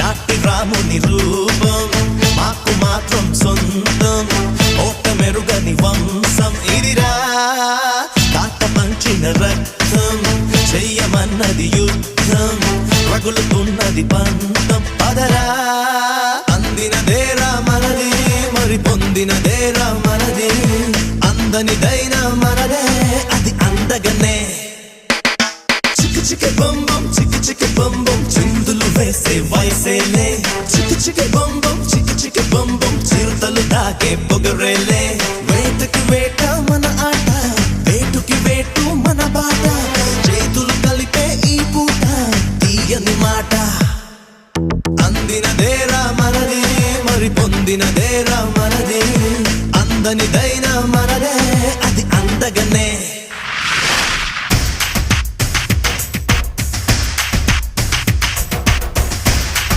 నాటి రాముని రూపం మాకు మాత్రం సొంతం ఓట మెరుగని వంశం ఇదిరా తాత పంచిన రక్తం చెయ్యమన్నది యుద్ధం రగులుతున్నది పంతం పదరా అందినదేరా మనది మరి పొందినదేరా మనది అందనిదైనా మనదే అది అందగనే చిక్కి చిక్కి బొంబం చిక్కి చిక్కి బొంబం చిందులు వేసే వయసేలే చిక్కి చిక్కి బొంబం చిక్కి చిక్కి బొంబం చిరుతలు తాకే పొగరేలే వేటకి వేట మన ఆట వేటుకి వేటు మన బాట చేతులు కలిపే ఈ పూట తీయని మాట అందినదేరా మనది మరి పొందినదేరా మనది అందనిదైనా మనదే